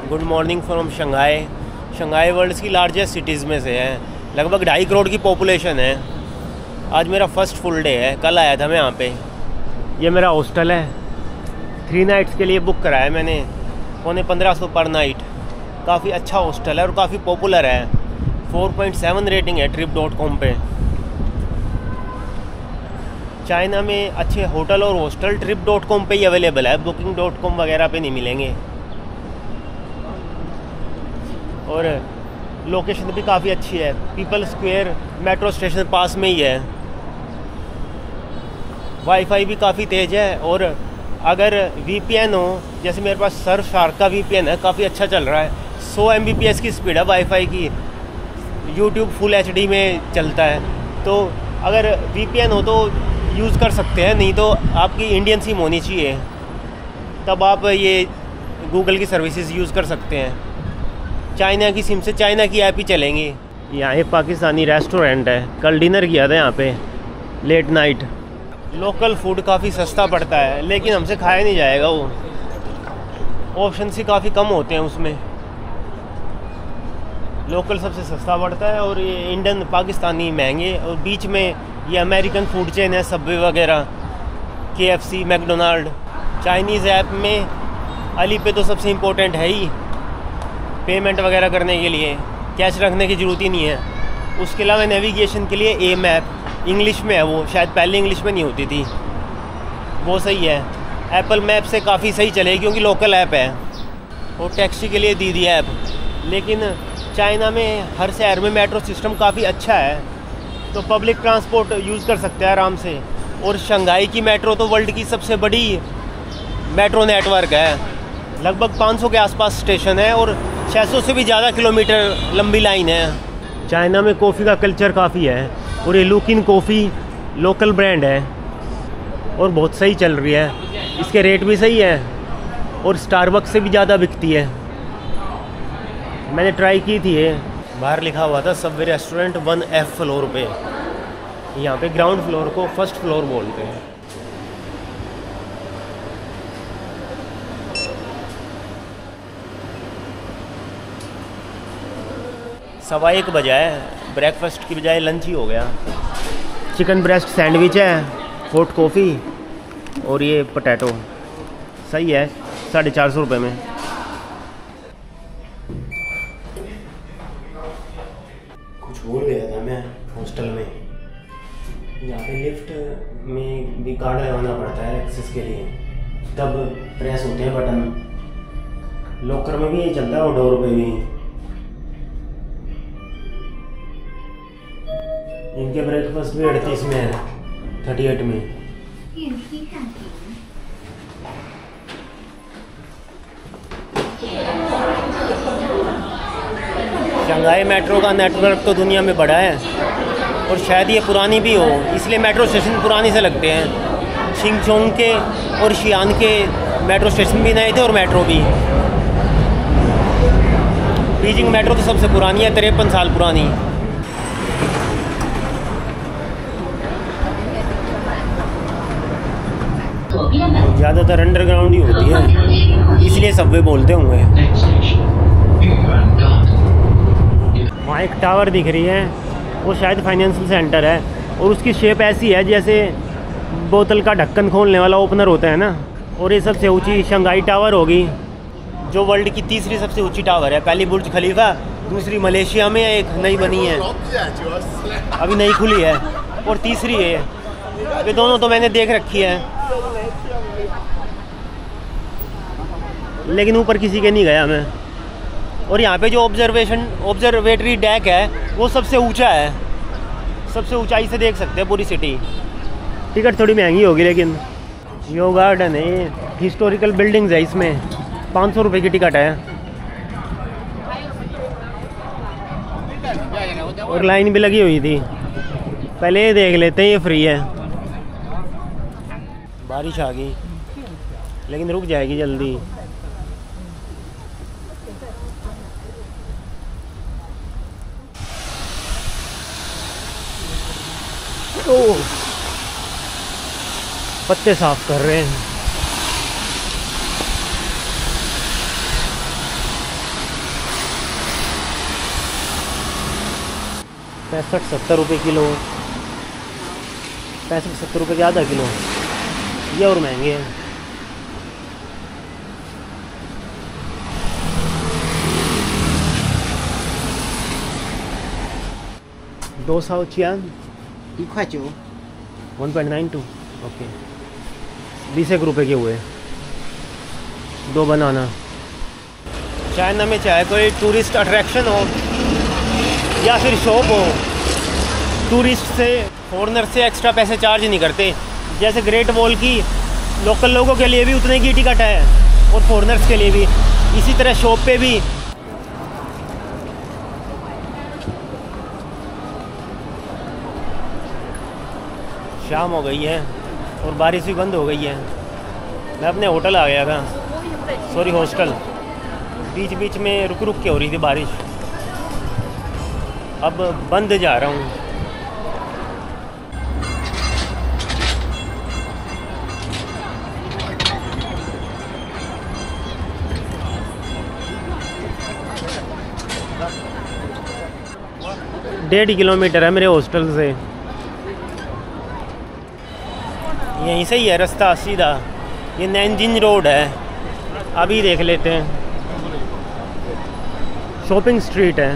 Good morning from Shanghai. Shanghai world की largest cities में से है, लगभग 2.5 करोड़ की पॉपुलेशन है। आज मेरा फर्स्ट फुल डे है, कल आया था मैं यहाँ पे। ये मेरा हॉस्टल है, 3 नाइट्स के लिए बुक कराया मैंने, 1500 पर नाइट। काफ़ी अच्छा हॉस्टल है और काफ़ी पॉपुलर है, 4.7 रेटिंग है trip.com पे। चाइना में अच्छे होटल और हॉस्टल trip.com पे ही अवेलेबल है, booking.com वगैरह पे नहीं मिलेंगे। और लोकेशन भी काफ़ी अच्छी है, पीपल स्क्वायर मेट्रो स्टेशन पास में ही है। वाईफाई भी काफ़ी तेज़ है, और अगर VPN हो, जैसे मेरे पास सर्फशार्क का VPN है, काफ़ी अच्छा चल रहा है। 100 Mbps की स्पीड है वाईफाई की, YouTube फुल HD में चलता है। तो अगर VPN हो तो यूज़ कर सकते हैं, नहीं तो आपकी इंडियन सिम होनी चाहिए, तब आप ये गूगल की सर्विसेज यूज़ कर सकते हैं। चाइना की सिम से चाइना की ऐप ही चलेंगी। यहाँ एक पाकिस्तानी रेस्टोरेंट है, कल डिनर किया था यहाँ पे लेट नाइट। लोकल फूड काफ़ी सस्ता पड़ता है, लेकिन हमसे खाया नहीं जाएगा, वो ऑप्शन ही काफ़ी कम होते हैं उसमें। लोकल सबसे सस्ता पड़ता है, और ये इंडियन पाकिस्तानी महंगे। और बीच में ये अमेरिकन फूड चेन है, सबवे वगैरह, KFC, मैकडोनाल्ड। चाइनीज़ ऐप में अली पे तो सबसे इम्पोर्टेंट है ही, पेमेंट वगैरह करने के लिए कैश रखने की ज़रूरत ही नहीं है। उसके अलावा नेविगेशन के लिए ए मैप, इंग्लिश में है वो, शायद पहले इंग्लिश में नहीं होती थी, वो सही है। एप्पल मैप से काफ़ी सही चलेगी क्योंकि लोकल ऐप है। और टैक्सी के लिए दीदी ऐप। लेकिन चाइना में हर शहर में मेट्रो सिस्टम काफ़ी अच्छा है, तो पब्लिक ट्रांसपोर्ट यूज़ कर सकते हैं आराम से। और शंघाई की मेट्रो तो वर्ल्ड की सबसे बड़ी मेट्रो नेटवर्क है, लगभग 500 के आसपास स्टेशन है, और 600 से भी ज़्यादा किलोमीटर लंबी लाइन है। चाइना में कॉफ़ी का कल्चर काफ़ी है, और ये लुकिन कॉफ़ी लोकल ब्रांड है और बहुत सही चल रही है। इसके रेट भी सही है, और स्टारबक्स से भी ज़्यादा बिकती है। मैंने ट्राई की थी ये, बाहर लिखा हुआ था सबवे रेस्टोरेंट 1F फ्लोर पे। यहाँ पे ग्राउंड फ्लोर को फर्स्ट फ्लोर बोलते हैं। सवा 1 बजा है, ब्रेकफास्ट की बजाय लंच ही हो गया। चिकन ब्रेस्ट सैंडविच है, हॉट कॉफ़ी, और ये पोटैटो। सही है, 450 रुपये में। कुछ भूल गया था मैं हॉस्टल में। यहाँ पे लिफ्ट में भी कार्ड लगाना पड़ता है एक्सेस के लिए, तब प्रेस होते हैं बटन। लॉकर में भी यही चलता है, और डोर पे भी। इनके ब्रेकफास्ट भी 38 में है, 38 में। शंघाई मेट्रो का नेटवर्क तो दुनिया में बड़ा है, और शायद ये पुरानी भी हो, इसलिए मेट्रो स्टेशन पुरानी से लगते हैं। शिंगचोंग के और शियान के मेट्रो स्टेशन भी नए थे, और मेट्रो भी। बीजिंग मेट्रो तो सबसे पुरानी है, 53 साल पुरानी। ज़्यादातर अंडरग्राउंड ही होती है, इसलिए सबवे बोलते होंगे। वहाँ एक टावर दिख रही है, वो शायद फाइनेंशियल सेंटर है, और उसकी शेप ऐसी है जैसे बोतल का ढक्कन खोलने वाला ओपनर होता है ना। और ये सबसे ऊंची शंघाई टावर होगी, जो वर्ल्ड की तीसरी सबसे ऊंची टावर है। पहली बुर्ज खलीफा, दूसरी मलेशिया में एक नई बनी है, अभी नई खुली है, और तीसरी है। ये दोनों तो मैंने देख रखी है, लेकिन ऊपर किसी के नहीं गया मैं। और यहाँ पे जो ऑब्जर्वेटरी डेक है, वो सबसे ऊंचा है, सबसे ऊंचाई से देख सकते हैं पूरी सिटी। टिकट थोड़ी महंगी होगी, लेकिन यो गार्डन है, हिस्टोरिकल बिल्डिंग्स है, इसमें 500 रुपये की टिकट है, और लाइन भी लगी हुई थी। पहले ये देख लेते हैं, ये फ्री है। बारिश आ गई, लेकिन रुक जाएगी जल्दी। पत्ते साफ कर रहे हैं। 65-70 रुपये किलो, 65-70 रुपये के आधा किलो, ये और महंगे हैं। दो सौ चियान 1.9， 1.92 ओके, 20 रुपये के हुए, 2 बनाना। चाइना में चाहे कोई टूरिस्ट अट्रैक्शन हो या फिर शॉप हो, टूरिस्ट से, फॉरेनर से एक्स्ट्रा पैसे चार्ज नहीं करते। जैसे ग्रेट वॉल की लोकल लोगों के लिए भी उतने की टिकट है और फॉरेनर्स के लिए भी। इसी तरह शॉप पे भी। शाम हो गई है और बारिश भी बंद हो गई है। मैं अपने होटल आ गया था, सॉरी हॉस्टल। बीच बीच में रुक रुक के हो रही थी बारिश, अब बंद जा रहा हूँ। डेढ़ किलोमीटर है मेरे हॉस्टल से, यहीं से ही है रास्ता सीधा। ये नैनजिंग रोड है, अभी देख लेते हैं। शॉपिंग स्ट्रीट है।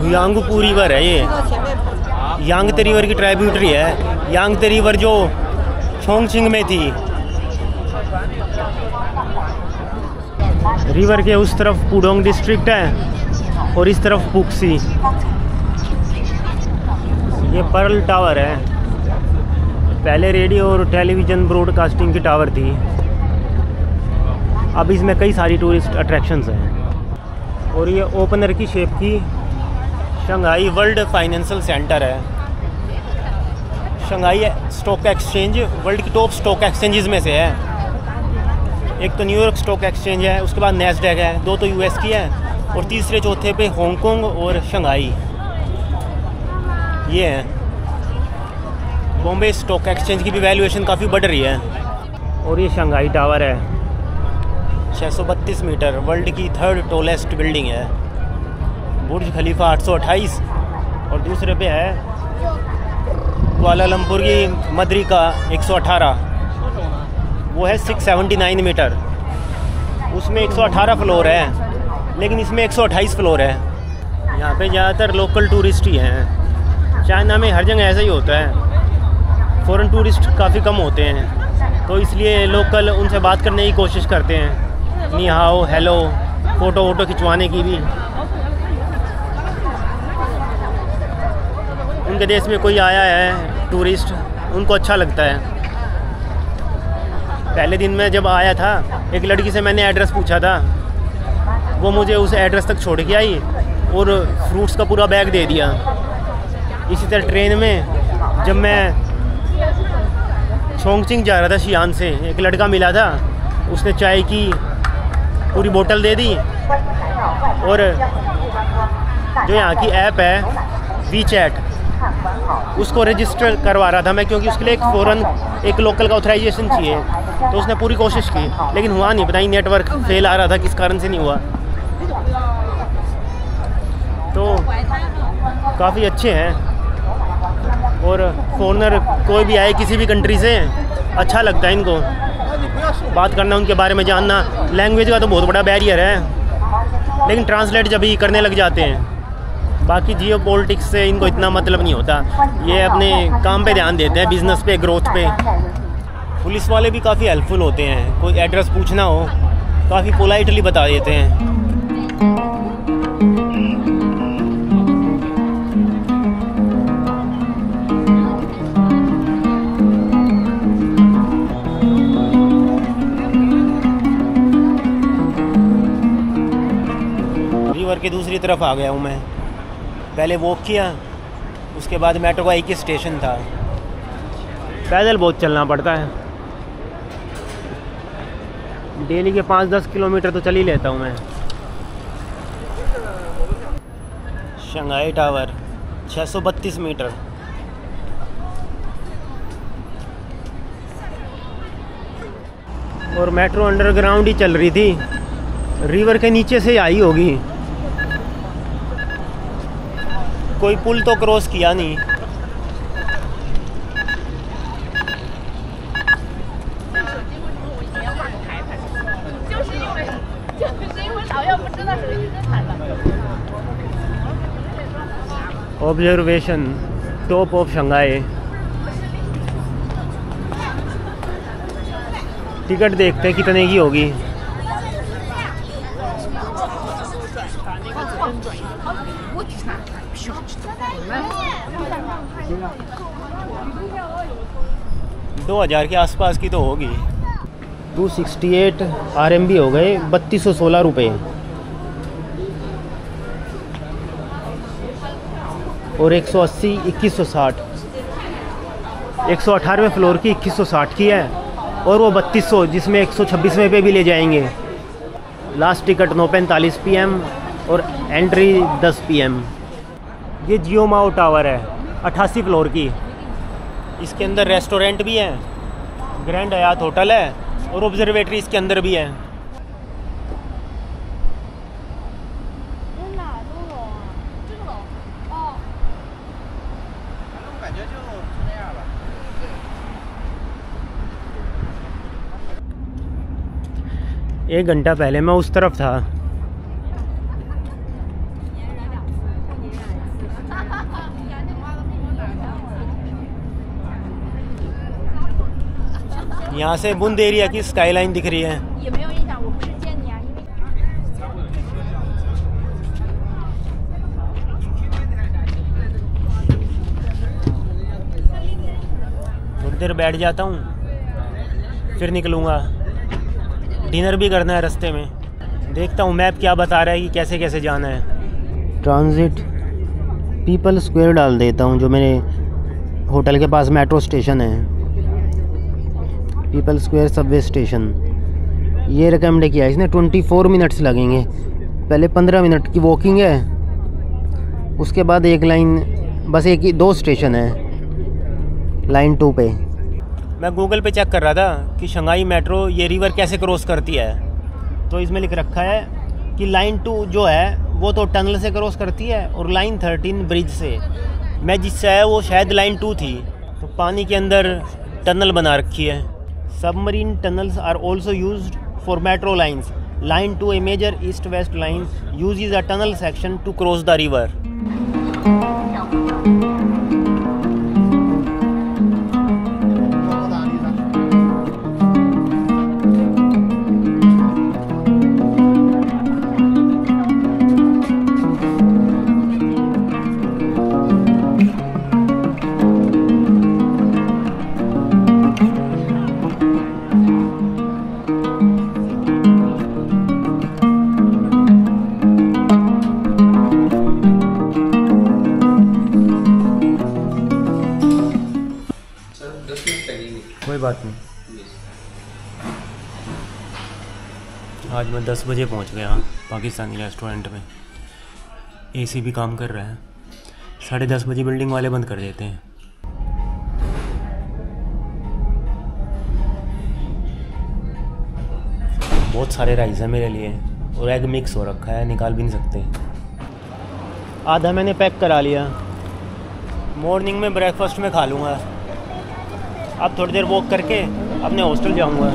यांगपू रिवर है ये, यांगते रिवर की ट्राइब्यूटरी है। यांगते रिवर जो छोंगचिंग में थी। रिवर के उस तरफ पुडोंग डिस्ट्रिक्ट है और इस तरफ पुक्सी। ये पर्ल टावर है, पहले रेडियो और टेलीविज़न ब्रॉडकास्टिंग की टावर थी। अब इसमें कई सारी टूरिस्ट अट्रैक्शंस हैं। और ये ओपनर की शेप की शंघाई वर्ल्ड फाइनेंशियल सेंटर है। शंघाई स्टॉक एक्सचेंज वर्ल्ड की टॉप स्टॉक एक्सचेंजेस में से है। एक तो न्यूयॉर्क स्टॉक एक्सचेंज है, उसके बाद नैस्डैक है, 2 तो यूएस की है और तीसरे चौथे पे हांगकांग और शंघाई ये हैं। बॉम्बे स्टॉक एक्सचेंज की भी वैल्यूएशन काफ़ी बढ़ रही है। और ये शंघाई टावर है, 632 मीटर, वर्ल्ड की 3rd टॉलेस्ट बिल्डिंग है। बुर्ज खलीफा 828 और दूसरे पे है कुआलालंपुर की मदरिका 118, वो है 679 मीटर। उसमें 118 फ्लोर है, लेकिन इसमें 128 फ्लोर है। यहाँ पे ज़्यादातर लोकल टूरिस्ट ही हैं। चाइना में हर जगह ऐसा ही होता है, फॉरेन टूरिस्ट काफ़ी कम होते हैं, तो इसलिए लोकल उनसे बात करने की कोशिश करते हैं, नी हाओ, हेलो, फ़ोटो वोटो खिंचवाने की भी। उनके देश में कोई आया है टूरिस्ट, उनको अच्छा लगता है। पहले दिन में जब आया था, एक लड़की से मैंने एड्रेस पूछा था, वो मुझे उस एड्रेस तक छोड़ के आई और फ्रूट्स का पूरा बैग दे दिया। इसी तरह ट्रेन में जब मैं छोंगचिंग जा रहा था शियान से, एक लड़का मिला था, उसने चाय की पूरी बोतल दे दी। और जो यहाँ की ऐप है वीचैट, उसको रजिस्टर करवा रहा था मैं, क्योंकि उसके लिए एक लोकल का ऑथराइजेशन चाहिए। तो उसने पूरी कोशिश की, लेकिन हुआ नहीं, पता नहीं नेटवर्क फेल आ रहा था, किस कारण से नहीं हुआ। तो काफ़ी अच्छे हैं। और फॉरेनर कोई भी आए किसी भी कंट्री से, अच्छा लगता है इनको बात करना, उनके बारे में जानना। लैंग्वेज का तो बहुत बड़ा बैरियर है, लेकिन ट्रांसलेट जब ही करने लग जाते हैं। बाकी जियो पॉलिटिक्स से इनको इतना मतलब नहीं होता, ये अपने काम पे ध्यान देते हैं, बिज़नेस पे, ग्रोथ पे। पुलिस वाले भी काफ़ी हेल्पफुल होते हैं, कोई एड्रेस पूछना हो काफ़ी पोलाइटली बता देते हैं। रिवर के दूसरी तरफ आ गया हूँ मैं। पहले वॉक किया, उसके बाद मेट्रो का एक ही स्टेशन था। पैदल बहुत चलना पड़ता है, डेली के 5-10 किलोमीटर तो चल ही लेता हूँ मैं। Shanghai tower 632 metre. और मेट्रो अंडरग्राउंड ही चल रही थी, रिवर के नीचे से आई होगी, कोई पुल तो क्रॉस किया नहीं। Observation top of Shanghai. Ticket देखते हैं कितने की होगी। $2000 के आसपास की तो होगी। 268 RMB हो गए, 3216 रुपये। और 180 2160, 118वें फ्लोर की 2160 की है, और वो 3200 जिसमें 126वें पे भी ले जाएंगे। लास्ट टिकट 9:45 PM और एंट्री 10 PM। ये जियो माओ टावर है, 88 फ्लोर की। इसके अंदर रेस्टोरेंट भी है, ग्रैंड हयात होटल है, और ऑब्जर्वेटरी इसके अंदर भी है। एक घंटा पहले मैं उस तरफ था। यहाँ से बुंद एरिया की स्काईलाइन दिख रही है। थोड़ी देर बैठ जाता हूँ, फिर निकलूँगा। डिनर भी करना है रास्ते में। देखता हूँ मैप क्या बता रहा है कि कैसे कैसे जाना है। ट्रांजिट पीपल स्क्वायर डाल देता हूँ, जो मेरे होटल के पास मेट्रो स्टेशन है। पीपल स्क्वायर सबवे स्टेशन ये रिकमेंड किया इसने। 24 मिनट्स लगेंगे। पहले 15 मिनट की वॉकिंग है, उसके बाद एक लाइन, बस एक ही 2 स्टेशन है लाइन 2 पे। मैं गूगल पे चेक कर रहा था कि शंघाई मेट्रो ये रिवर कैसे क्रॉस करती है, तो इसमें लिख रखा है कि लाइन 2 जो है वो तो टनल से क्रॉस करती है, और लाइन 13 ब्रिज से। मैं जिससे है वो शायद लाइन 2 थी, तो पानी के अंदर टनल बना रखी है। Submarine tunnels are also used for metro lines. Line 2 a major east west line uses a tunnel section to cross the river. कोई बात नहीं। आज मैं 10 बजे पहुंच गया पाकिस्तानी रेस्टोरेंट में। एसी भी काम कर रहा है। 10:30 बजे बिल्डिंग वाले बंद कर देते हैं। बहुत सारे राइस हैं मेरे लिए, और एग मिक्स हो रखा है, निकाल भी नहीं सकते। आधा मैंने पैक करा लिया, मॉर्निंग में ब्रेकफास्ट में खा लूँगा। अब थोड़ी देर वॉक करके अपने हॉस्टल जाऊँगा।